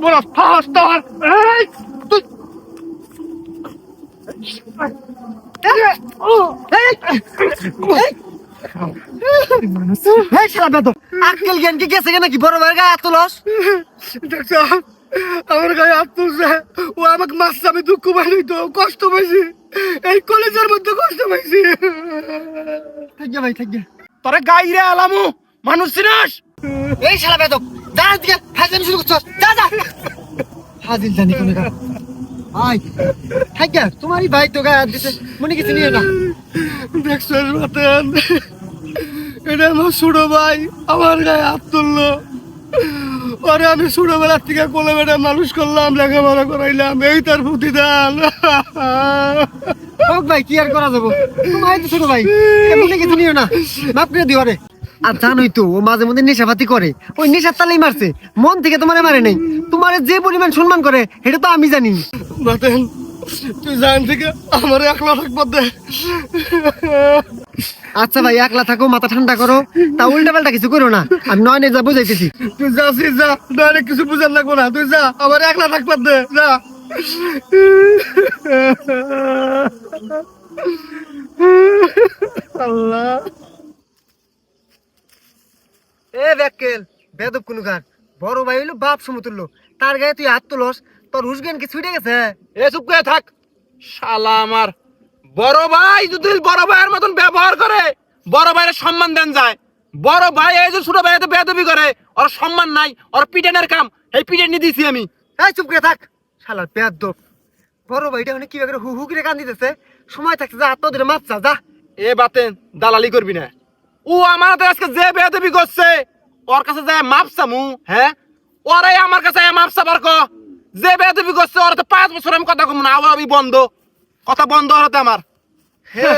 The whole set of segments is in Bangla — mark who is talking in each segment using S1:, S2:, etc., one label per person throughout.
S1: বড় সাহস তোর! এই, তুই
S2: আক্কেল জ্ঞান কি গেছে নাকি বড় ভাইয়ের গায়ে হাত তুলস?
S1: দেখছো, আমার গায়ে হাত তুলছে। ও আমাকে মারছে, আমি দুঃখ পাইনি তো, কষ্ট পাইছি, এই কলেজের মধ্যে কষ্ট পাইছি।
S2: থাকবে ভাই থাকবে।
S1: তোরা গাইরে আলামু মানুষ চিনাস?
S2: এই শালা বেদক যা দিকে ফাজলামি শুরু করছস, যা যা। হাজিল জানি কোন গা। আয় থাকবে, তোমারই ভাই তো গায়ে হাত দিতে, মনে কিছু নিও না।
S1: দেখছো রতন, এটা আমার ছোট ভাই আমার গায়ে হাত তুললো। পরে আমি ছোটবেলার থেকে কোলে বেড়ে মানুষ করলাম, লেখাপড়া করাইলাম, এই তার প্রতিদান।
S2: হোক ভাই, কি আর করা যাবো, তোমার তো ছোট ভাই, এটা মনে কিছু নিও না, মাফ করে দিও রে। আর জানোই তো ও মাঝে মধ্যে নেশাপাতি করে, ওই নেশার তালেই মারছে, মন থেকে তোমারে মারে নাই। তোমারে যে পরিমাণ সম্মান করে এটা তো আমি জানি।
S1: রতন, তুই জান থেকে আমার একলা থাকবার দে।
S2: আচ্ছা ভাই, একলা থাকো, মাথা ঠান্ডা করো, তা উল্টা পাল্টা কিছু করো না, আমি নয়নে যা বুঝাইতেছি।
S1: তুই যাচ্ছিস, যা, ডাইরেক্ট কিছু বুঝার লাগবো না, তুই যা, আমার একলা থাকবার দে, যা। আল্লাহ,
S2: এ ব্যাকেল বেদব কুনুকার, বড় ভাই হইলো বাপ সমতুল্য, তার গায়ে তুই হাত তুলস, তোর হুশ জ্ঞান কি ছুটে গেছে?
S3: এ চুপ করে থাক শালা। আমার বড় ভাই যদি বড় ভাইয়ের মতন ব্যবহার করে, বড় ভাইয়ের সম্মান দেন যায়। বড় ভাই এই যে ছোট ভাই তো বেয়াদবি করে, ওর সম্মান নাই, ওর পিটানের কাম, এই পিটান নিয়ে দিছি আমি।
S2: এই চুপ করে থাক শালার বেদব। বড় ভাইটা মানে কি করে হু হু করে কান দিতেছে, সময় থাকছে যা, হাত ধরে মাপ চা যা।
S3: এ বাতেন দালালি করবি না। ও আমার হাতে আজকে যে বেয়াদবি করছে, ওর কাছে যায় মাপ চামু? হ্যাঁ, ওরাই আমার কাছে মাপ চাবার ক। যে বেয়াদবি করছে ওর তো 5 বছর আমি কথা কম না, আমি বন্ধ, কথা বন্ধ হতে আমার।
S2: হে,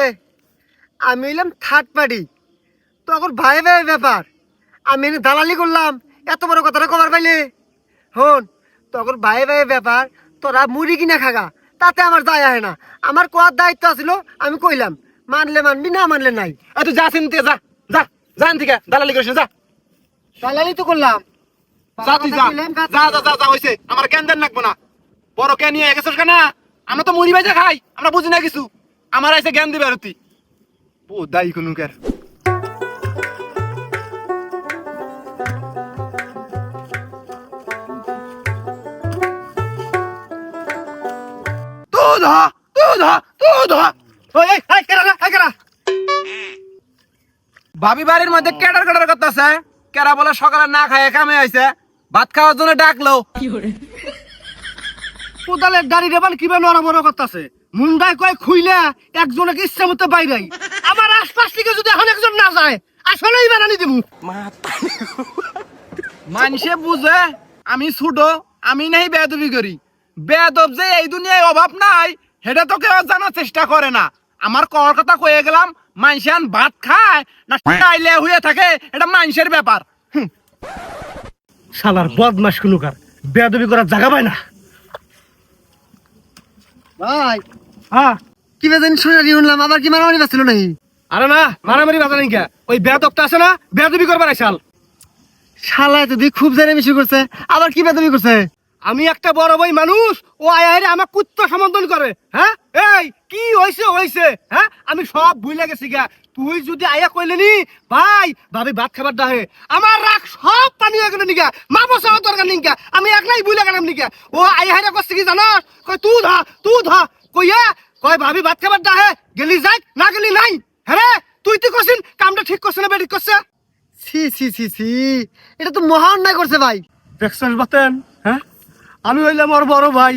S2: আমি হইলাম থার্ড পার্টি, তো এখন ভাই ভাই ব্যাপার, আমি এনে দালালি করলাম, এত বড় কথাটা কবার পাইলে? হন, তখন ভাই ভাই ব্যাপার, তোরা মুড়ি কিনা খাগা, তাতে আমার যায় আহে না। আমার কোয়ার দায়িত্ব আছিল, আমি কইলাম, মানলে মানবি, না মানলে নাই।
S3: তুই যা চিনতে যা, যা জান থেকে দালালি করিস না, যা
S2: দালালি তো করলাম,
S3: যা তুই যা, যা যা যা যা হইছে, আমার জ্ঞান দেন লাগবো না। বড় কে নিয়ে গেছিস কেন? আমরা তো মুড়ি ভাজা খাই, আমরা বুঝি না কিছু, আমার এসে জ্ঞান দিবে আর তুই ও দায়ী কোনুকার। দুধ হ, দুধ হ, দুধ হ।
S1: এই কেরা, এই কেরা?
S3: ভাবি বাড়ির মধ্যে কেডার কেডার করতেছে, কেরা বলে সকালে না খায় কামে আইছে, ভাত খাওয়ার জন্য ডাকলো।
S1: কোদালের দাড়ি রেবাল কিভাবে নড়াবড় করতেছে, মুন্ডায় কয় খুইলে একজনকে ইচ্ছা মতো বাইরাই। আমার আশপাশ থেকে যদি এখন একজন না যায়, আসলেই বানানি দিব।
S3: মানুষে বুঝে আমি ছোট, আমি নাই বেয়াদবি করি। বেয়াদব যে এই দুনিয়ায় অভাব নাই, সেটা তো কেউ জানার চেষ্টা করে না। আমার কর কথা কয়ে গেলাম, মানুষের ভাত খায় না আইলে হয়ে থাকে, এটা মানুষের ব্যাপার।
S1: শালার বদমাস কুনুকার, বেয়াদবি করার জায়গা পায় না।
S2: ভাই
S1: হ্যাঁ,
S2: কি বেজানি সোনারি শুনলাম, আবার কি মারামারি বাঁচছিল নাকি?
S1: আরে না, মারামারি বাজা নাকি, ওই বেয়াদবটা আছে না, বেয়াদবি করবার আইসাল।
S2: শালা তো দেখি খুব জেনে মিশু করছে, আবার কি বেদবি করছে?
S1: আমি একটা বড় ভাই মানুষ, ও আয় আমার কুত্তা সমর্থন করে। হ্যাঁ, এই কি হয়েছে হয়েছে, হ্যাঁ আমি সব ভুলে গেছি গা। তুই যদি আয়া কইলে নি ভাই ভাবি ভাত খাবার দাহে, আমার রাগ সব পানি হয়ে গেল নিকা, মা বসা দরকার নিকা, আমি একলাই ভুলে গেলাম নিকা। ও আয়া হাইরা করছে কি জানাস, কয় তুই ধা কইয়া কয় ভাবি ভাত খাবার দাহে, গেলি যাই না গেলি নাই। হ্যাঁ তুই তুই করছিস, কামটা ঠিক করছে না বেঠিক করছে?
S2: ছি ছি ছি ছি, এটা তো মহা অন্যায় করছে ভাই।
S1: দেখছিস বাতেন, হ্যাঁ আমি হইলাম ওর বড় ভাই,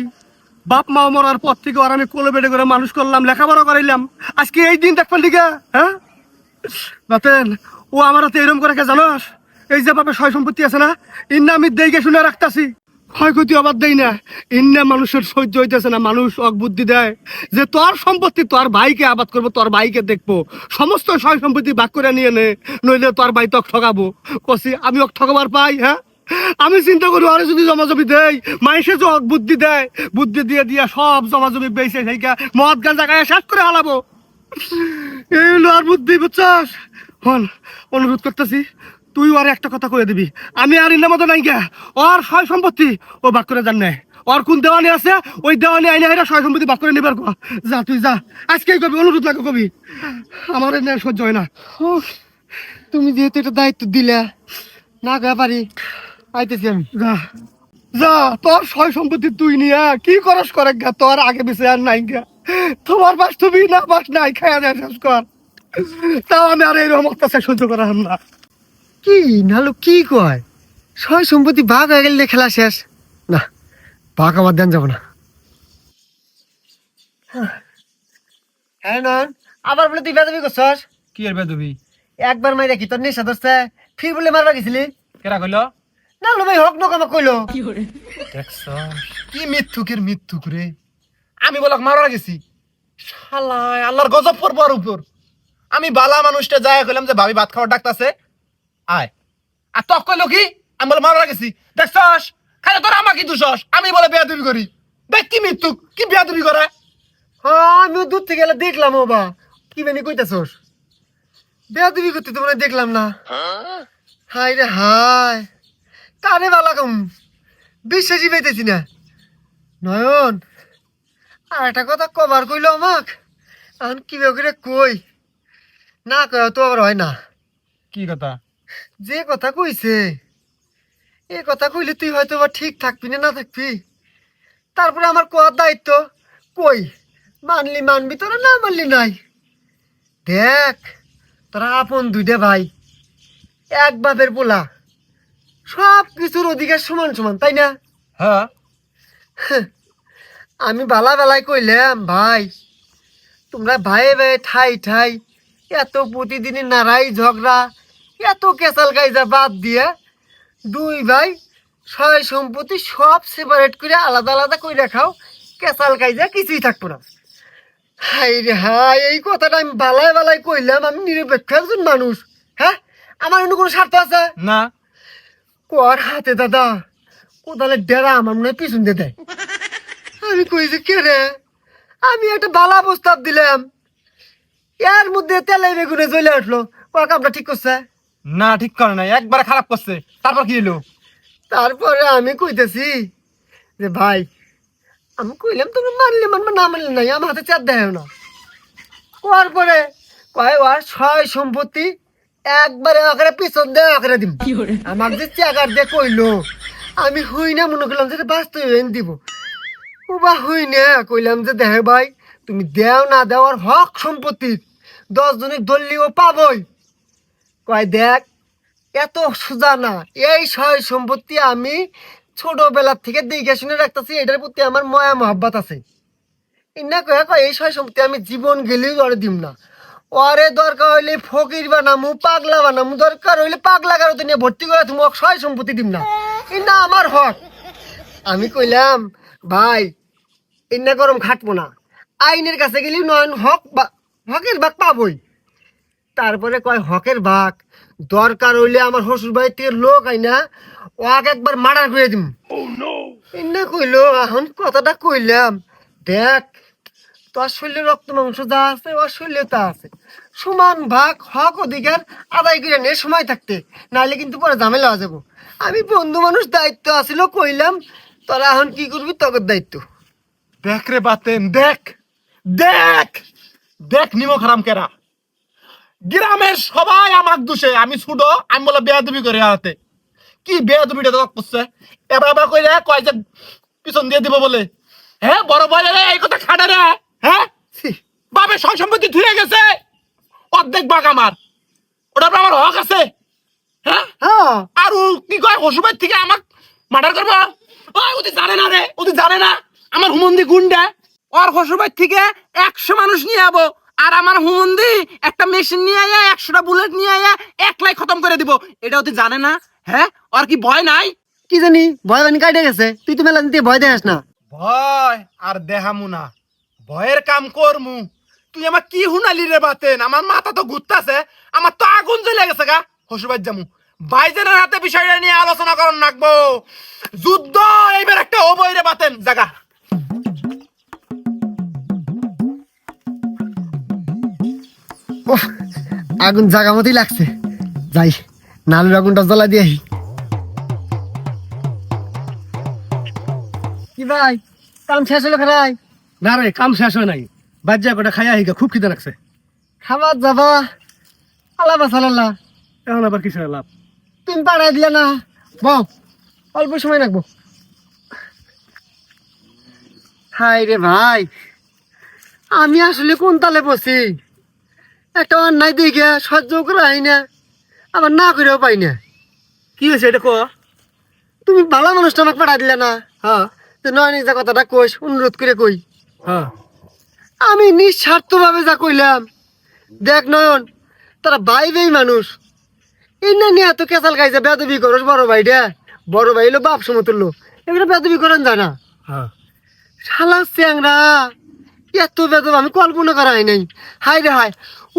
S1: বাপ মা মরার পর থেকে ওর আমি কোলে বেড়ে করে মানুষ করলাম, লেখাপড়া করাইলাম, আজকে এই দিন দেখবার দিকে। হ্যাঁ বাতেন, ও আমার হাতে এরম করে কে জানোস, এই যে বাপে সয় সম্পত্তি আছে না, ইন্না আমি দেইকে শুনে রাখতাছি, ক্ষয়ক্ষতি আবার দেই না। ইন্না মানুষের সহ্য হইতেছে না, মানুষ অক বুদ্ধি দেয় যে তোর সম্পত্তি তোর ভাইকে আবাদ করবো, তোর ভাইকে দেখবো, সমস্ত সয় সম্পত্তি ভাগ করে নিয়ে নে, নইলে তোর ভাই তক ঠকাবো। কষি আমি অক ঠকাবার পাই? হ্যাঁ আমি চিন্তা করি আরে যদি জমাজমি দেই, মাইসে যে অক বুদ্ধি দেয়, বুদ্ধি দিয়ে দিয়া সব জমাজমি বেঁচে সেইকা মদ গাঁজা গায়ে শেষ করে হালাবো। এই হলো আর বুদ্ধি, বুঝছস? হন অনুরোধ করতেছি, তুই আর একটা কথা কয়ে দিবি, আমি আর ইন্না মতো নাই গা, ওর সয় সম্পত্তি ও ভাগ করে জান নাই, ওর কোন দেওয়ানি আছে ওই দেওয়ানি আইনা হেরা সয় সম্পত্তি ভাগ করে নিবার কর। যা তুই যা, আজকেই কবি, অনুরোধ লাগে কবি, আমার এর সহ্য হয় না।
S2: উফ, তুমি যেহেতু এটা দায়িত্ব দিলে না গা পারি, আইতেছি আমি।
S1: যা যা, তোর সয় সম্পত্তি তুই নিয়ে কি করস করে গা, তোর আগে পিছে আর নাই গা, তোমার বাস তুমি না বাস নাই, খায়া যায় শেষ কর। তাও আমি আর এইরকম অত্যাচার সহ্য করা হাম না।
S2: কি নালু কি কয়, সয় সম্পত্তি ভাগ হয়ে গেলে খেলা শেষ? না, ভাগ আমার দেন যাব না। হ্যাঁ নন, আবার বলে তুই বেদবি করছস?
S3: কি এর বেদবি?
S2: একবার মাইরা কি তোর নেশা ধরছে, ফির বলে মারবা গেছিলি?
S3: কেরা কইলো?
S2: নালু ভাই হক নক আমাকে কইলো।
S3: দেখছ কি মিথ্যুকের মিথ্যুক রে, আমি বলক মারা গেছি, শালায় আল্লাহর গজব পড়বো ওর উপর। আমি বালা মানুষটা যায় কইলাম যে ভাবি ভাত খাওয়ার ডাকতাছে আয়, আর তক কইলো কি আমি বলে মারা গেছি। দেখছস খালি তোর আমাকে দুষস, আমি বলে বেয়াদবি করি। দেখ কি মিথ্যুক, কি বেয়াদবি করে।
S2: হ্যাঁ আমিও দূর থেকে গেলে দেখলাম। ও বা কি বেনি কইতাছস, বেদবি করতে তো মনে হয় দেখলাম না। হাই রে হাই, কারে বালা কম, বিশ্বাসই পাইতেছি না। নয়ন আর একটা কথা কবার কইলো আমাক, এখন কি করে কই, না কয় তো আবার হয় না।
S3: কি কথা?
S2: যে কথা কইছে এ কথা কইলে তুই হয়তো বা ঠিক থাকবি না থাকবি, তারপরে আমার কোয়ার দায়িত্ব। কই মানলি মানবি, তোরা না মানলি নাই। দেখ তোরা আপন দুইটা ভাই, এক বাপের পোলা, সব কিছুর অধিকার সমান সমান, তাই না?
S3: হ্যাঁ
S2: আমি বালা বেলায় কইলাম ভাই তোমরা ভাই ভাই ঠাই ঠাই এত প্রতিদিনই নারাই ঝগড়া, এত কেসাল গাইজা বাদ দিয়ে দুই ভাই সয় সম্পত্তি সব সেপারেট করে আলাদা আলাদা করে রাখাও, কেসাল গাইজা কিছুই থাকবো না। হাই রে হাই, এই কথাটা আমি বালায় বালায় কইলাম, আমি নিরপেক্ষ একজন মানুষ। হ্যাঁ, আমার অন্য কোনো স্বার্থ আছে
S3: না?
S2: কর হাতে দাদা কোদালের ডেরা আমার মনে হয় পিছন দিয়ে দেয়। আমি কইছি কে রে, আমি একটা বালা প্রস্তাব দিলাম, এর মধ্যে তেলে বেগুনে জ্বলে উঠলো। কামটা ঠিক করছে?
S3: না ঠিক করে নাই, একবারে খারাপ করছে। তারপর কি হলো?
S2: তারপরে আমি কইতেছি যে ভাই, আমি কইলাম তুমি মানলে মানবে না মানলে নাই, আমার হাতে চার দেয় না। কোয়ার পরে কয় ওর সয় সম্পত্তি একবারে ওখানে পিছন দেয় ওখানে দিব। আমার যে চেকার দিয়ে কইলো, আমি হই না মনে করলাম যে বাস্তব দিব। ও বা হই না, কইলাম যে দেহে ভাই তুমি দেও না দেওয়ার হক সম্পত্তি 10 জনের দলীয় পাবই। কয় দেখ এত সোজা না, এই সয় সম্পত্তি আমি ছোটবেলার থেকে দেখে শুনে রাখতেছি, এটার প্রতি আমার মায়া মহব্বত আছে। ইন্না কয়ে কয় এই সয় সম্পত্তি আমি জীবন গেলেও ওরে দিম না, ওরে দরকার হইলে ফকির বানামু পাগলা বানামু, দরকার হইলে পাগলা কারো নিয়ে ভর্তি করে তুমি সয় সম্পত্তি দিম না, ইন্না আমার হক। আমি কইলাম ভাই ইন্না গরম খাটবো না, আইনের কাছে গেলি নয়ন হকের ভাগ পাবই। তারপরে কয় হকের ভাগ দরকার হইলে আমার শ্বশুর বাড়ির থেকে লোক আইনা ওকে একবার মার্ডার করে দিম। ইন্না কইলো, এখন কথাটা কইলাম দেখ তোর শরীরে রক্ত মাংস যা আছে ওর শরীরে তা আছে, সমান ভাগ হক অধিকার আদায় করে নিয়ে সময় থাকতে, নাহলে কিন্তু পরে ঝামেলা হয়ে যাবো। আমি বন্ধু মানুষ দায়িত্ব আছিল কইলাম, তোরা এখন কি করবি তোর দায়িত্ব।
S3: দেখ রে বাতেন, দেখ দেখ দেখ নিমক হারাম কেরা, গ্রামের সবাই আমাক দোষে, আমি ছোট আমি বলে বেয়াদবি করে হাতে। কি বেয়াদবিটা তো করছে, এবার আবার কয় যে পিছন দিয়ে দিব বলে। হ্যাঁ বড় বড় এই কথা খাটে রে। হ্যাঁ
S2: ছি,
S3: বাবে সব সম্পত্তি ধুয়ে গেছে, অর্ধেক ভাগ আমার, ওটার পর আমার হক আছে। হ্যাঁ
S2: হ্যাঁ
S3: আর ও কি কয় হসুবাই থেকে আমাক মার্ডার করবো। ওদি জানে না রে, ওদি জানে না আমার হুমন্দি গুন্ডা। ওর হসুবাই থেকে 100 মানুষ নিয়ে যাবো, আর আমার হুমন্দি একটা মেশিন নিয়ে আয়া 100টা বুলেট নিয়ে আয়া একলাই খতম করে দিব। এটা ওদি জানে না। হ্যাঁ ওর কি ভয় নাই?
S2: কি জানি ভয় বানি কাটে গেছে, তুই তো মেলা নিতে ভয় দেখাস না।
S3: ভয় আর দেহামু না, ভয়ের কাম করমু। তুই আমার কি হুনালি রে বাতেন, আমার মাথা তো ঘুরতাছে, আমার তো আগুন জ্বলে গেছে গা। হসুবাই জামু ভাইজানের হাতে বিষয়টা নিয়ে আলোচনা করন রাখবো। যুদ্ধ এইবার একটা হবই রে বাতেন জাগা।
S2: ওহ, আগুন জাগা মতোই লাগছে, যাই নালুর আগুনটা জ্বালা দিয়ে আহি। কি ভাই কাম শেষ হলো খারাই?
S1: না রে, কাম শেষ হয় নাই। বাজ্যা কটা খাইয়া হিগা, খুব খিদে লাগছে।
S2: খাবার যাবা আল্লাহ বাসাল্লাহ।
S1: এখন আবার কিসের লাভ?
S2: তুমি পাড়াই দিলে না, বউ অল্প সময় রাখবো। হাই রে ভাই, আমি আসলে কোন তালে বসি? একটা অন্যায় দেখে সহ্য করে আই না, আবার না করেও পাই না।
S1: কি হয়েছে এটা ক?
S2: তুমি ভালো মানুষটা আমাকে পাঠা দিলে না,
S1: হ্যাঁ
S2: তো নয় নিজা কথাটা কইস, অনুরোধ করে কই।
S1: হ্যাঁ।
S2: আমি নিঃস্বার্থ ভাবে যা কইলাম, দেখ নয়ন তারা ভাই ভাই মানুষ, এই না নিয়ে এত কেসাল খাইছে বেদবি করস বড় ভাইটা। বড় ভাই হলো বাপ সমতুল্য, এগুলো বেদবি করেন যায় না।
S1: হ্যাঁ।
S2: শালা চ্যাংরা, এত বেদব আমি কল্পনা করা হয় নাই। হাই রে হাই,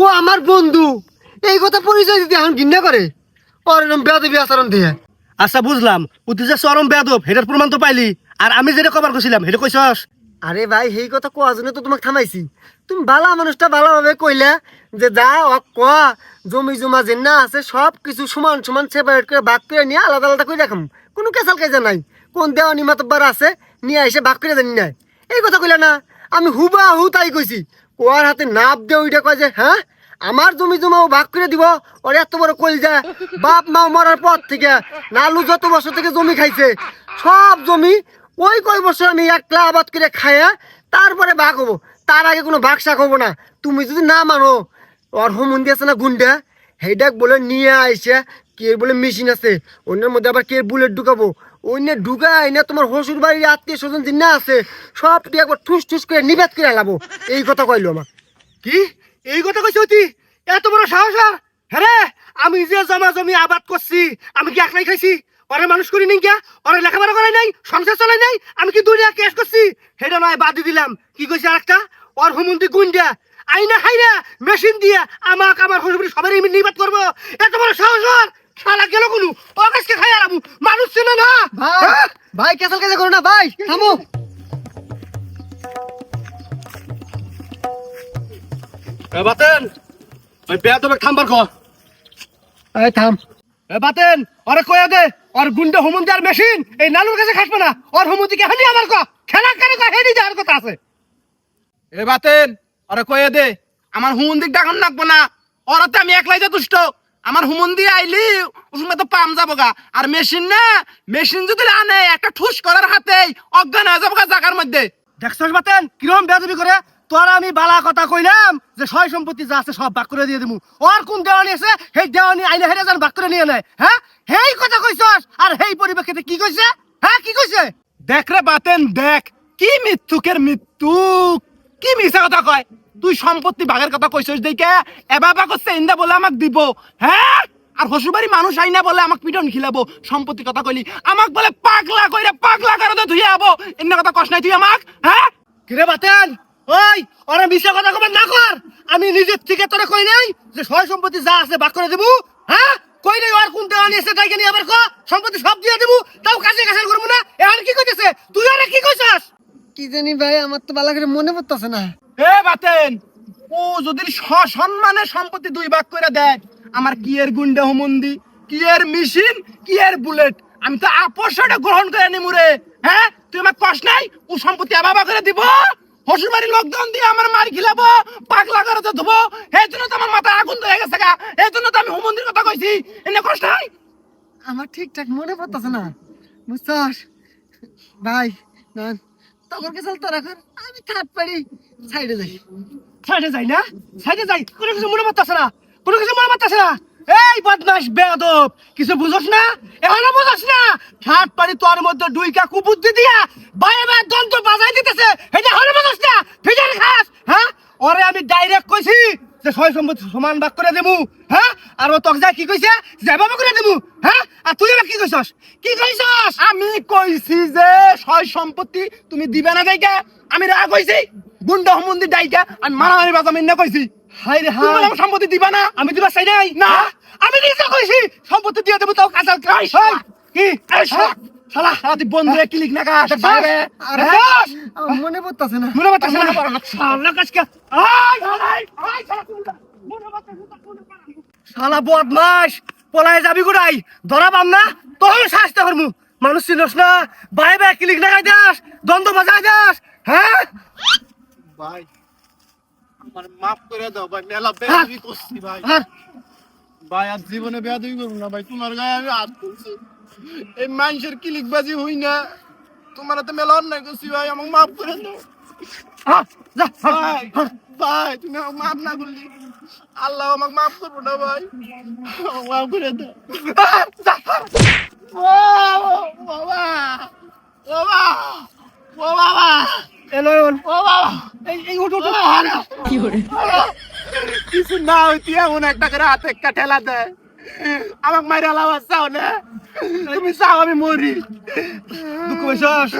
S2: ও আমার বন্ধু, এই কথা পরিচয় দিতে এখন ঘৃণা করে, ওর এরকম বেদবি আচরণ দিয়ে।
S1: আচ্ছা বুঝলাম, তুই যে চরম বেয়াদব সেটার প্রমাণ তো পাইলি, আর আমি যেটা কবার কইছিলাম সেটা কইছস?
S2: আরে ভাই সেই কথা কোয়া জন্য তো তোমাকে থামাইছি। তুমি বালা মানুষটা ভালোভাবে কইলে যে যা অক কোয়া, জমি জমা যে না আছে সব কিছু সমান সমান সেপারেট করে ভাগ করে নিয়ে আলাদা আলাদা করে রাখাম, কোনো কেসাল কাজে নাই। কোন দেওয়ানি মাতব্বার আছে নিয়ে এসে ভাগ করে জানি নাই, এই কথা কইলে না। আমি হুবা হু তাই কইছি, কোয়ার হাতে নাপ দিয়ে ওইটা কয় যে হ্যাঁ আমার জমি জমাও ভাগ করে দিব। ওর এত বড় কইল যা, বাপ মা মরার পর থেকে নালু যত বছর থেকে জমি খাইছে, সব জমি ওই কয় বছর আমি একলা আবাদ করে খায়া তারপরে ভাগ হবো, তার আগে কোনো ভাগ শাক হবো না। তুমি যদি না মানো, ওর হোমন্দি আছে না গুন্ডা, হেডাক বলে নিয়ে আইসে কে বলে মেশিন আছে, অন্যের মধ্যে আবার কে বুলেট ঢুকাবো, অন্য ঢুকাই না তোমার হসুর বাড়ির আত্মীয় স্বজন জিন্না আছে সব তুই একবার ঠুস ঠুস করে নিবেদ করে লাবো, এই কথা কইলো আমার।
S1: কি এই কথা কইছ তুই? এত বড় সাহস? আর হ্যাঁ, আমি যে জমা জমি আবাদ করছি আমি কি একলাই খাইছি? ওরে মানুষ করি নাই কিয়া? ওরে লেখাপড়া করাই নাই, সংসার চালাই নাই? আমি কি দুনিয়া কেস করছি? সেটা নয়, বাদ দিলাম। কি কইছে আরেকটা? ওর হুমন্তি গুন্ডা আইনা হাইনা মেশিন দিয়ে আমাক আমার হসুর সবাই নিবাদ করবো? এত বড় সাহস ওর? শালা গেল কোনো অগাছকে খাই আরামু, মানুষ চেনে না।
S2: ভাই
S1: হ্যাঁ?
S2: ভাই কেসাল কেসে করো না ভাই, থামো।
S1: বাতেন ওই বেয়াদবে থামবার কর।
S2: এই থাম।
S1: বাতেন ওরে কয়ে দে, ওর গুন্ডা হুমন্তি আর মেশিন এই নানুর কাছে খাসবে না। ওর হুমন্তিকে হানি আমার ক খেলা করে কয় হেডি যাওয়ার কথা আছে।
S3: এ বাতেন ওরে কয়ে দে, আমার হুমন্দিক ডাকান লাগবো না, ওরাতে আমি একলাই যথেষ্ট। আমার হুমন্দি আইলি ওসময় তো পাম যাবো গা। আর মেশিন না, মেশিন যদি আনে একটা ঠুস করার হাতেই অজ্ঞান হয়ে যাবো গা জায়গার মধ্যে।
S1: দেখছস বাতেন কিরম বেয়াদবি করে? তোর আমি বালা কথা কইলাম যে সয় সম্পত্তি যা আছে সব ভাগ করে দিয়ে দিমু। ওর কোন দেওয়ানি আছে সেই দেওয়ানি আইলে হেরে যান ভাগ করে নিয়ে নেয়। হ্যাঁ, হেই কথা কইছস? আর হেই পরিপ্রেক্ষিতে কি কইছে? হ্যাঁ কি কইছে?
S3: দেখ রে বাতেন দেখ, কি মৃত্যুকের মৃত্যু, কি মিছা কথা কয়। তুই সম্পত্তি ভাগের কথা কইছস দেখে এবাবা করছে ইন্দা বলে আমাক দিব, হ্যাঁ? আর হসুবাড়ি মানুষ আইনা বলে আমাক পিটন খিলাবো। সম্পত্তি কথা কইলি আমাক বলে পাগলা কইরা পাগলা করে ধুইয়া হবো, এমন কথা কস নাই তুই আমাক? হ্যাঁ
S1: কিরে বাতেন, ওই ওরে মিছা কথা কবার না কর। আমি নিজের থেকে তোরে কই নাই যে সয় সম্পত্তি যা আছে ভাগ করে দেবো? হ্যাঁ কই নাই ওর কোন দেওয়ানি আছে তাইকে নিয়ে আবার ক সম্পত্তি সব দিয়ে দেবো, তাও কাছে কাছে করবো না। এখন কি কইতেছে? তুই আরে কি কইছস?
S2: কি জানি ভাই, আমার তো ভালো করে মনে পড়তেছে না।
S3: এ বাতেন, ও যদি সসম্মানে সম্পত্তি দুই ভাগ করে দেয়, আমার কি এর গুন্ডা হুমন্দি, কি এর মেশিন, কি এর বুলেট, আমি তো আপোষটা গ্রহণ করে নিমু রে। হ্যাঁ তুই আমার কষ্ট নাই, ও সম্পত্তি আবাবা করে দিব, হসুর বাড়ির লোকজন দিয়ে আমার মার খিলাবো, পাগলা করে তো ধুবো। এই জন্য তো আমার মাথা আগুন ধরে গেছে গা, এই জন্য তো আমি হুমন্দির কথা কইছি। এনে কষ্ট নাই?
S2: আমার ঠিকঠাক মনে পড়তেছে না, বুঝছস ভাই। না তখন কেসাল তোরা কর, আমি থার্ড পারি সাইডে যাই।
S1: সাইডে যাই না, সাইডে যাই, কোনো কিছু মনে পড়তেছে না, কোনো কিছু মনে পড়তেছে না। এই বদমাস বেয়াদব, কিছু বুঝছ না? এখনো বুঝছ না? ঠাট পারি তোর মধ্যে ডুইকা কুবুদ্ধি দিয়া বায়ে বায়ে দন্ত বাজাই দিতেছে, এটা এখনো বুঝছ না? ফিজার খাস? হ্যাঁ, ওরে আমি ডাইরেক্ট কইছি যে সয় সম্পত্তি সমান ভাগ করে দেবো। হ্যাঁ, আর ও তক যায় কি কইছে? যেভাবে করে দেবো। হ্যাঁ, আর তুই এবার কি কইছস? কি কইছস?
S3: আমি কইছি যে সয় সম্পত্তি তুমি দিবে না যাইকা, আমি রাগ হইছি। গুন্ডা হুমন্দি ডাইকা আমি মারামারি বাজাম না কইছি।
S1: হাই রে
S3: তুমি
S1: হাই,
S3: বলে আমার সম্পত্তি দিবা না?
S1: আমি দিবা চাই নাই।
S3: না।
S1: আমি নিজে কইছি সম্পত্তি দিয়ে দেবো, তাও কাঁচাল
S3: এই শালা।
S1: কি?
S3: এই শালা।
S1: শালা
S3: শালা তুই বন্ধু ক্লিক না কাস
S1: আরে
S2: আরে
S1: হ্যাঁ?
S2: আমার মনে পড়তেছে না।
S1: মনে বাতাস না, শালা কাজকে আই আই আই শালা মনে বাতাস না, শালা বদমাশ, পলায় যাবি গুড়াই ধরা পাম না তখন শাস্তি করমু মানুষ চিনস না ভাই ভাই ক্লিক লাগাই দাস দ্বন্দ্ব বাজাই দাস হ্যাঁ
S3: ভাই আমার মাফ করে দাও ভাই মেলা বেয়াদবি করছি ভাই
S1: হ্যাঁ
S3: ভাই আর জীবনে বেয়াদবি করব না ভাই তোমার গায়ে আমি হাত তুলছি এই মানুষের ক্লিকবাজি হই না তোমার তো মেলা অন্যায় করছি ভাই আমাকে মাফ করে দাও
S1: হ্যাঁ যা
S3: ভাই ভাই তুমি আমাকে মাফ না করলি আল্লাহ আমাকে মাফ করবো না ভাই আমাকে মাফ করে দাও
S1: যা
S3: ও বাবা বাবা ও বাবা
S1: এলন
S3: ও বাবা
S1: এই উঠ উঠ
S3: কিছু না হইতে এমন একটা করে হাতে একটা ঠেলা দেয় আমাকে মাইরা লাভ চাও না তুমি চাও আমি মরি
S1: দুঃখ পেছস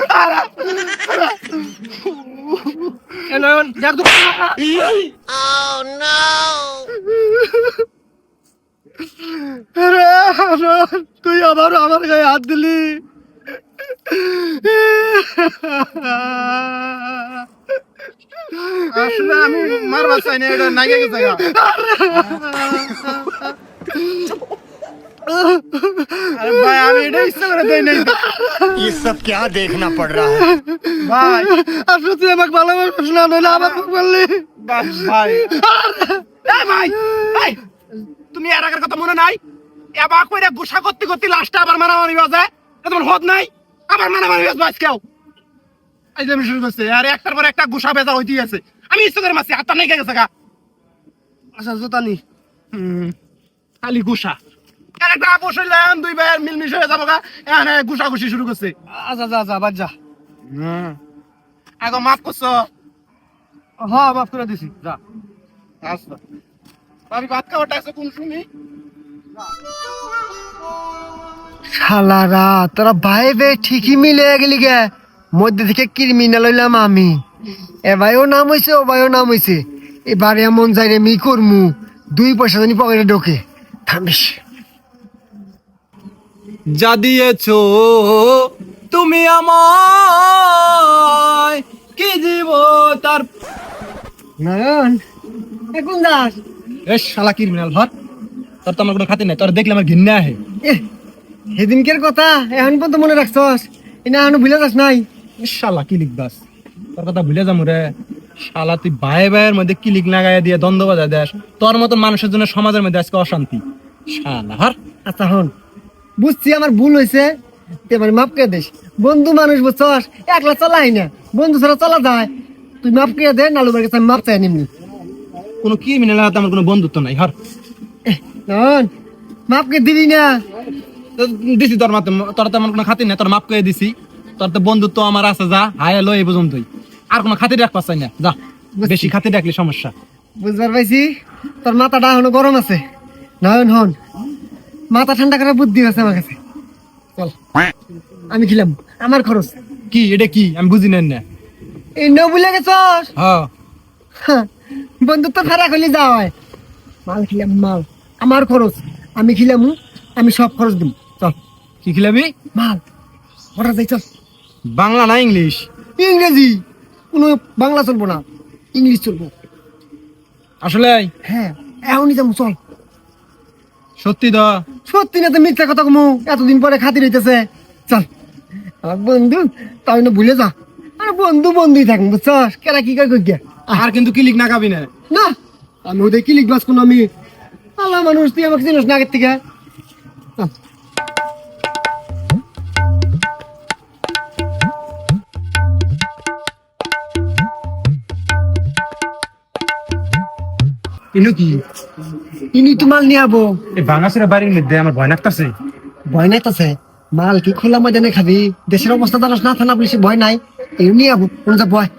S1: এলন যার দুঃখ রে আনন্দ, তুই আবার আমার গায়ে হাত দিলি
S3: আসলে আমি মারবার চাই না এটা নাগে গেছে গা। আরে ভাই আমি এটা ইচ্ছা করে দেই নাই
S4: ये सब क्या देखना पड़ रहा है।
S3: ভাই
S1: আসলে তুই আমাকে ভালোবাসিস না নইলে আমার বললি
S3: ভাই ভাই এই ভাই এই তুমি এর আগের কথা মনে নাই এবার কইরা গুসা করতে করতে লাস্টে আবার মারামারি বাজে তোমার হদ নাই আবার মারামারি বাজবে আজকেও এই যে আমি শুরু করছি আরে একটার পর একটা গুসা বেজা হইতেই আছে আমি ইচ্ছা করে মারছি হাতটা নেই গেছে গা
S1: আচ্ছা জোতা নি
S3: খালি গুসা আর একটা আপোষ হইলে এখন দুই ভাইয়ের মিলমিশ হয়ে যাবো গা এখানে গুসাগুসি শুরু করছে
S1: আচ্ছা যা যা বাদ যা
S3: এখন মাফ করছো
S1: হ্যাঁ মাফ করে দিছি যা
S3: আচ্ছা আমি ভাত খাওয়াটা আছে কোন শুনি
S2: শালারা তোরা ভাই বে ঠিকই মিলে গেলি গে মধ্যে থেকে ক্রিমিনাল হইলাম আমি এ ভাইও নাম হইছে ও ভাইও নাম হইছে এবারে এমন যাই রে মি করমু 2 পয়সা জানি পকেটে ঢোকে থামিস
S3: যা দিয়েছো তুমি আমায় কি জীব তার
S2: নয়ন এখন দাস
S3: এ শালা ক্রিমিনাল ভাত তোর তো আমার কোনো খাতির নাই তোর দেখলে আমার ঘৃণা আহে
S2: সেদিনকের কথা এখন পর্যন্ত মনে রাখছস এনা এখনো ভুলে যাস নাই
S3: এ শালা কি লিখবাস তোর কথা ভুলে যাবো রে শালা তুই ভাই ভাইয়ের মধ্যে কি লিখ লাগাই দিয়ে দ্বন্দ্ব বাজা দেস তোর মতন মানুষের জন্য সমাজের মধ্যে আজকে অশান্তি শালা হার
S2: আচ্ছা হন বুঝছি আমার ভুল হয়েছে এবার মাফ করে দিস বন্ধু মানুষ বুঝছস একলা চলাই না বন্ধু ছাড়া চলা যায় তুই মাফ করে দে নালু বাড়ির কাছে আমি মাপ চাই নিমনি
S3: কোনো ক্রিমিনাল হাতে আমার কোনো বন্ধুত্ব নাই হার
S2: নন মাপ করে দিবি না
S3: তো দিছি তোর মাতে তোর তো আমার কোনো খাতির নাই তোর মাপ করে দিছি তোর তো বন্ধুত্ব আমার আছে যা হায় লো এই পর্যন্তই আর কোনো খাতির রাখ পাচ্ছাই না যা বেশি খাতির রাখলে সমস্যা
S2: বুঝবার পাইছি তোর মাথাটা এখনো গরম আছে নয়ন হন মাথা ঠান্ডা করার বুদ্ধি আছে আমার কাছে চল আমি খিলাম আমার খরচ
S3: কি এটা কি আমি বুঝি নেন না
S2: এই ন ভুলে গেছস
S3: হ্যাঁ
S2: বন্ধুত্ব ফেরা করলে যা হয় মাল খিলাম মাল আমার খরচ আমি খিলাম আমি সব খরচ দিব চল
S3: কি খিলাবি
S2: মাল ওরা যাই চল
S3: বাংলা না ইংলিশ
S2: ইংরেজি কোনো বাংলা চলবো না ইংলিশ চলবো
S3: আসলে
S2: হ্যাঁ এখনই যাবো চল
S3: সত্যি তো
S2: সত্যি না তো মিথ্যা কথা কমু এতদিন পরে খাতির হইতেছে চল আমার বন্ধু তাই না ভুলে যা আর বন্ধু বন্ধুই থাকুন বুঝছস কেরা কি করে গিয়া
S3: আর কিন্তু কি লিখ না খাবি না
S2: না আমি ওদের কি লিখবাস কোন আমি আল্লাহ মানুষ তুই আমাকে চিনিস না আগের থেকে চল।
S3: ইনু কি
S2: ইনি তো মাল নিয়ে আবো
S3: এই বাংলাদেশের বাড়ির মধ্যে আমার ভয় লাগতাছে
S2: ভয় নাই তাছে মাল কি খোলা ময়দানে খাবি দেশের অবস্থা জানাস না থানা পুলিশে ভয় নাই এই নিয়ে আবো কোন যা ভয়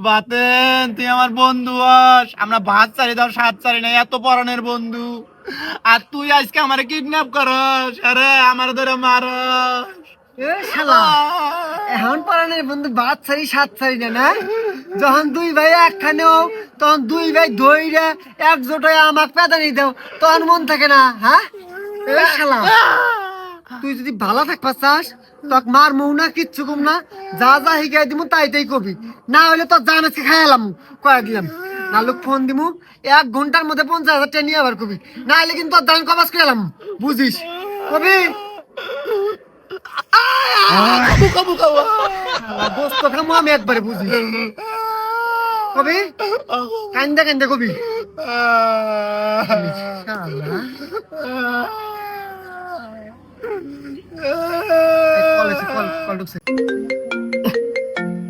S3: বাতেন তুই আমার বন্ধু আস আমরা ভাত চারি দাও সাত চারি না এত পরনের বন্ধু আর তুই আজকে আমার কিডন্যাপ করস আরে আমার ধরে মারস
S2: এ শালা এখন পরানের বন্ধু বাদ ছাড়ি সাত ছাড়ি না যখন দুই ভাই একখানেও তখন দুই ভাই ধইরা একজোট হয়ে আমাকে পেদানি দাও তখন মন থাকে না হ্যাঁ এ শালা তুই যদি ভালো থাকবা চাস তোক মার মৌ না কিচ্ছু কম না যা যা শিখাই দিমু তাই তাই কবি না হলে তোর জান আজকে খাইলাম কয়ে দিলাম নালুক ফোন দিমু 1 ঘন্টার মধ্যে 50,000 টাকা নিয়ে আবার কবি না হলে কিন্তু তোর জান কবাস খেলাম বুঝিস কবি দোস্ত খামো আমি একবারে বুঝি কবি কান্দে কান্দে কবি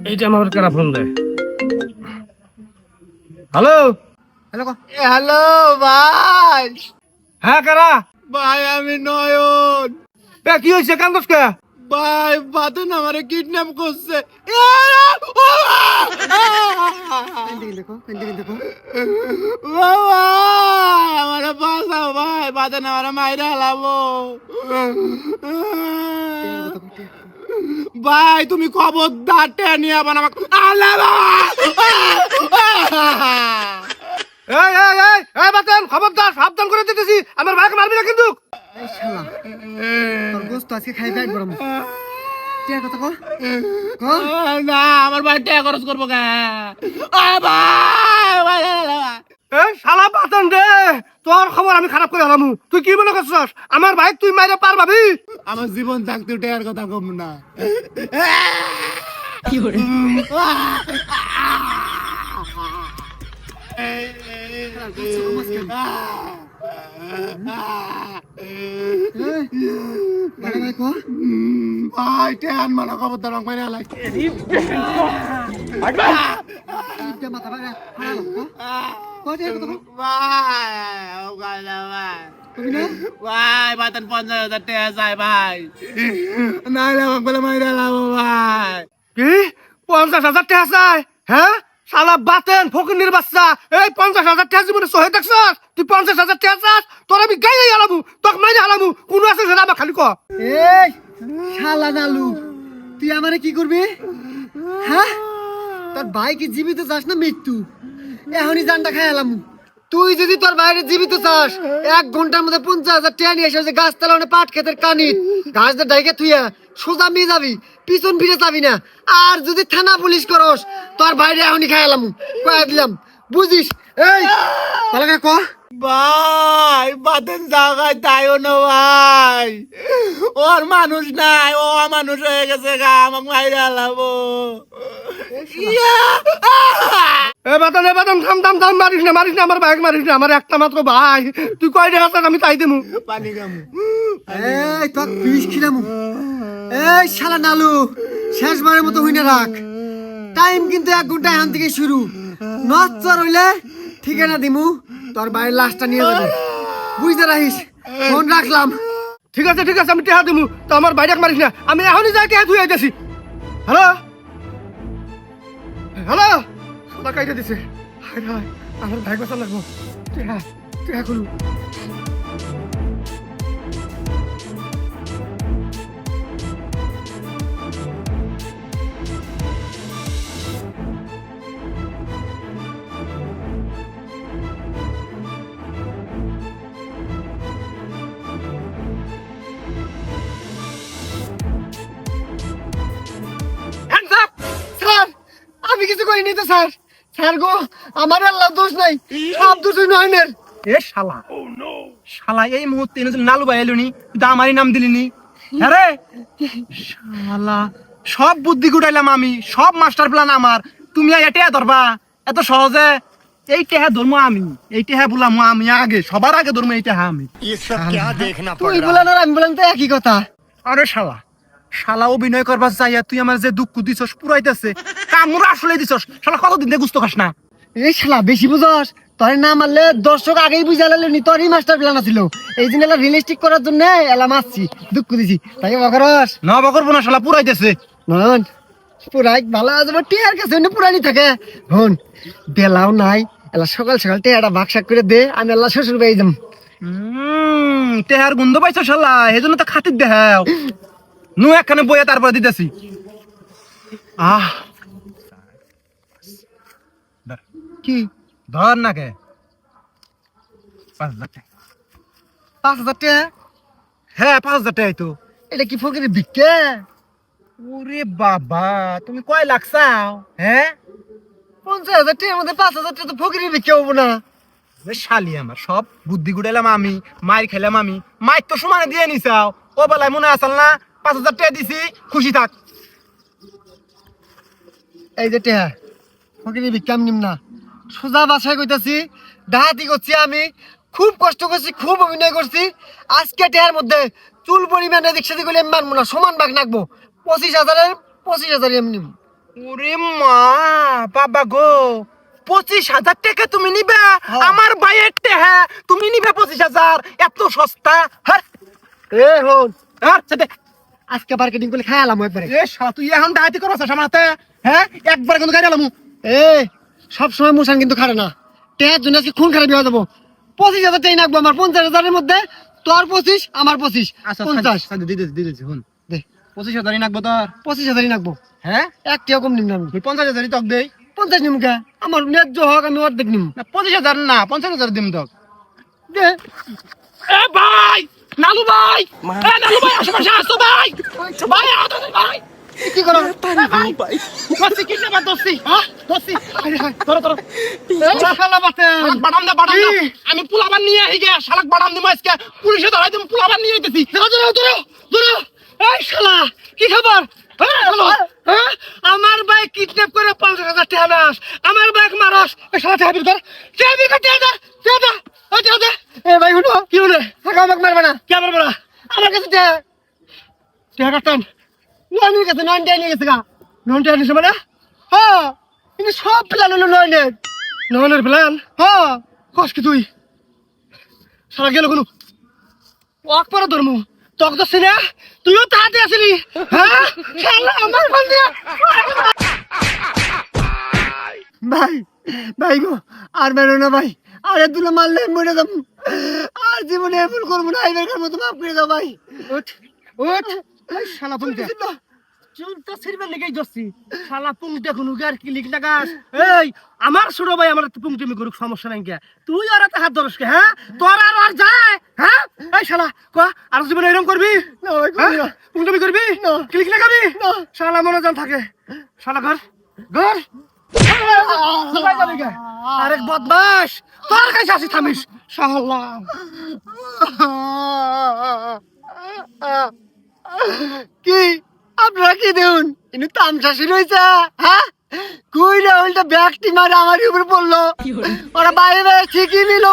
S1: এইটা আমার কারা ফোন দেয়। হ্যালো
S2: হ্যালো
S3: হ্যালো ভাই।
S1: হ্যাঁ কারা?
S3: ভাই আমি নয়ন।
S1: এ কি হয়েছে কান্দস কে?
S3: ভাই বাদন আমারে কিডন্যাপ করছে।
S2: দেখো দেখো
S3: বাবা আমারে বাঁচাও ভাই, বাদন আমারে মাইরা হলাবো। ভাই তুমি খবরদার টেনে আবার আমাকে আল্লাহ
S1: এই এই এই এই বাতেন খবরদার সাবধান করে দিতেছি আমার ভাইকে মারবি না কিন্তু।
S2: এই শালা তোর গোস্ত আজকে খাইবে একবার টিয়া কথা কো
S3: না আমার ভাই টাকা খরচ করবো কে?
S1: এই শালা বাতেন রে তোর খবর আমি খারাপ করে হলাম। তুই কি মনে করছস আমার ভাই তুই মাইরে পার ভাবি?
S3: আমার জীবন থাকতে টাকার কথা কম না। ভাই টেন মানা খবরদার আমাকে মাইরা হলাই।
S2: মাথা ভাঙা
S3: ভাই বাতন 50,000 টাকা চাই ভাই, নাইলে আমাকে বলে মাইরা লাবো ভাই।
S1: কি 50,000 টাকা চাই? হ্যাঁ শালা বাতেন ফকিন্নির বাচ্চা এই 50,000 টাকা জীবনে সহে দেখছস? তুই 50,000 টাকা চাস? তোর আমি গাইয়ে হালামু তোকে মাইরে হালামু কোন আছে সেটা আমার খালি ক।
S2: এই শালা নালু তুই আমারে কি করবি হ্যাঁ? তোর ভাই কি জীবিত চাস না মৃত্যু? এখনই জানটা খাইলাম। তুই যদি তোর বাইরে জীবিত চাস 1 ঘন্টার মধ্যে 50,000 টাকা নিয়ে এসে গাছ তালানে পাট খেতের কানি ঘাস দিয়ে ডাইকে তুই সোজা নিয়ে যাবি, পিছন ফিরে যাবি না। আর যদি থানা পুলিশ করস তোর বাইরে এখনই খাইলাম কয়ে দিলাম বুঝিস। এই ভালো করে ক
S3: ভাই বাতেন জায়গায় তাইও না ভাই, ওর মানুষ নাই, ও মানুষ হয়ে গেছে গা, আমাকে মাইরা লাবো।
S1: এ বাতেন থাম থাম থাম মারিস না আমার ভাইকে মারিস না। আমার একটা মাত্র ভাই তুই কয় টাকা চাস আমি তাই দেবো।
S3: পানি গামু।
S2: এই তোর বিষ খিলামু। এই শালা নালু শেষবারের মতো হইনে রাখ, টাইম কিন্তু 1 ঘন্টা এখান থেকে শুরু। নচ্চর হইলে ঠিকানা দিমু, তোর বাড়ির লাশটা নিয়ে যাবি বুঝতে রাখিস। ফোন রাখলাম।
S1: ঠিক আছে আমি টেহা দেবো তো আমার বাইরে মারিস না। আমি এখনই যাই টেহা ধুয়ে আইতেছি। হ্যালো হ্যালো সদা কাইটা দিছে। হায় হায় আমার ভাই বাঁচা লাগবো। টেহা করু
S2: স্যার আমি কিছু করিনি তো স্যার। স্যার গো আমার আল্লাহ দোষ নাই, সব দোষ নয়নের।
S3: এ শালা শালা এই মুহূর্তে এনে নালু ভাই এলুনি, তুই তো আমারই নাম দিলিনি। হ্যাঁ রে শালা সব বুদ্ধি গুটাইলাম আমি, সব মাস্টার প্ল্যান আমার, তুমি এটা ধরবা এত সহজে? এই টেহা ধরবো আমি, এই টেহা বললাম আমি আগে, সবার আগে ধরবো এই টেহা আমি।
S4: ये सब क्या देखना पड़
S2: তুই
S4: रहा
S2: বলেন আর আমি বলেন তো একই কথা।
S3: আরে শালা শালা অভিনয় করবার যাইয়া তুই আমার যে দুঃখ দিছস পুরাইতেছে কামড় আসলে দিছস। শালা কতদিন দিয়ে গুস্ত খাস না?
S2: এই শালা বেশি বুঝস, তোর না মারলে দর্শক আগেই বুঝালে নি তোরই মাস্টার প্ল্যান ছিল। এই জন্য এলা রিয়েলিস্টিক করার জন্য এলা মারছি, দুঃখ দিছি তাকে বকরস
S3: না বকরবো না, শালা পুরাইতেছে।
S2: নন পুরাই ভালো আছে টিয়ার কাছে পুরানি থাকে। হন বেলাও নাই, এলা সকাল সকাল টিয়াটা ভাগসাক করে দে, আমি এলা শ্বশুর বাড়ি যাম।
S3: টেহার গন্ধ পাইছ শালা, এই জন্য তো খাতির দেখাও। নু একখানে বইয়ে তারপর দিতেছি।
S1: আহ
S2: কি
S3: ধর না কে 5,000 টাকা।
S2: 5,000 টাকা?
S3: হ্যাঁ 5,000 টাকাই তো।
S2: এটা কি ফকিরের ভিক্ষা?
S3: ওরে বাবা, তুমি কয় লাখ চাও? হ্যাঁ
S2: 50,000 টাকার মধ্যে 5,000 টাকা তো ফকিরের ভিক্ষা হবো না।
S3: এ শালি আমার সব বুদ্ধি গুড়াইলাম আমি, মাইর খেলাম আমি, মাইর তো সমানে দিয়ে নিছাও। ও বেলায় মনে আসল না 5,000 টাকা দিছি, খুশি থাক।
S2: এই যে টেহা ফকিরের ভিক্ষা আমি নিম না, সোজা বাসায় কইতাছি, ডাহাতি করছি আমি, খুব কষ্ট করছি, খুব অভিনয় করছি। আজকে টেহার মধ্যে চুল পরিমাণে দিক সাথে করলে আমি মানবো না, সমান ভাগ নাকবো। 25,000 25,000 আমি নিম।
S3: ওরে মা বাবা গো, 25,000 টাকা তুমি নিবা?
S2: হ্যাঁ।
S3: আমার ভাইয়ের টাকা তুমি নিবে 25,000? এত সস্তা? হ্যাঁ
S2: এ হন,
S3: হ্যাঁ সেটা।
S2: আজকে মার্কেটিং করলে খায়ালাম একবারে।
S3: এ শালা তুই এখন ডাকাতি করছ আমার হাতে? হ্যাঁ একবার কিন্তু গাড়ি আলাম।
S2: এ সব সময় মুসান কিন্তু খারে না, টেহার জন্য আজকে খুন খারাপ হয়ে যাবো। 25,000 টাকা নাকবো আমার, 50,000-এর মধ্যে তোর 25, আমার 25, 50।
S3: দিতেছি হুন।
S2: দে
S3: 25,000 নাকবো তোর?
S2: 25,000 নাকবো,
S3: হ্যাঁ
S2: একটিও কম নিম না আমি।
S3: 50,000 তক দেই
S2: 50 নিম কে? আমার ন্যায্য হক আমি অর্ধেক নিম।
S3: না, 25,000 না 50,000 দিম তক।
S2: দে
S3: এ ভাই নালু ভাই, এ নালু ভাই আশেপাশে আসো ভাই, ভাই আতো ভাই।
S2: কি করো?
S3: দোস্তি কি না দোস্তি? হ্যাঁ দোস্তি। ধরো ধরো।
S2: শালা বাতেন।
S3: বাদাম দা বাদাম দা।
S2: কি?
S3: আমি পোলাবান নিয়ে আই গে, শালাক বাদাম দিমু আজকে। পুলিশে ধরাই দিমু, পোলাবান নিয়ে আইতেছি।
S2: ধরো ধরো ধরো ধরো। এই শালা কি খবর? হ্যাঁ, হ্যাঁ? আমার ভাই কিডন্যাপ করে 50,000 টাকা নাস, আমার ভাই মারস। এই শালা টাকা বের কর, টাকা বের কর, টাকা দে, টাকা দে, ওই টাকা দে। এ ভাই শুনো, কি হলো? টাকা আমাকে মারবে না। কে মারবে না? আমার কাছে টাকা, টাকা কাটতাম। নয়নের কাছে 9 টাকা নিয়ে গেছে গা। 9 টাকা নিছে মানে? হ্যাঁ, কিন্তু সব প্ল্যান হলো নয়নের। নয়নের প্ল্যান? হ্যাঁ। কস কি তুই? শালা গেল কোনো ওয়াক পরে ধর্ম তক তো সিনে, তুইও তাহাতে আসলি। হ্যাঁ শালা আমার ফোন দিয়ে। ভাই ভাই গো, আর বেরো না ভাই, আরে তুলে মারলে মরে যাব, আর জীবনে এমন করবো না, এবারকার মতো মাফ করে দাও ভাই।
S3: উঠ উঠ। এই শালা তুমি চুলটা ছিড়বে লেগেই যাচ্ছি। শালা পুংটা কোনো গার কি লিখ লাগাস? এই আমার ছোট ভাই আমার পুং তুমি করুক, সমস্যা নাই কে। তুই আর এত হাত ধরস কে? হ্যাঁ তোর আর যায়? হ্যাঁ এই শালা ক আর জীবনে এরকম করবি?
S2: না ভাই করবি না।
S3: পুং তুমি করবি?
S2: না।
S3: ক্লিক লাগাবি?
S2: না।
S3: শালা মনে জান থাকে। শালা ঘর ঘর আরেক বদমাস, তোর কাছে আসি থামিস শালা।
S2: কি আপনারা কি দেউন কিন্তু তামসা শুরু হয়েছে? হ্যাঁ কই না উল্টা ব্যাগটি মারে আমার উপরে পড়লো, ওরা বাইরে বাইরে ঠিকই নিল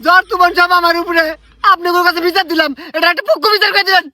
S2: জ্বর তুমন সব আমার উপরে। আপনাদের কাছে বিচার দিলাম, এটা একটা পক্ষ বিচার করে দিলেন।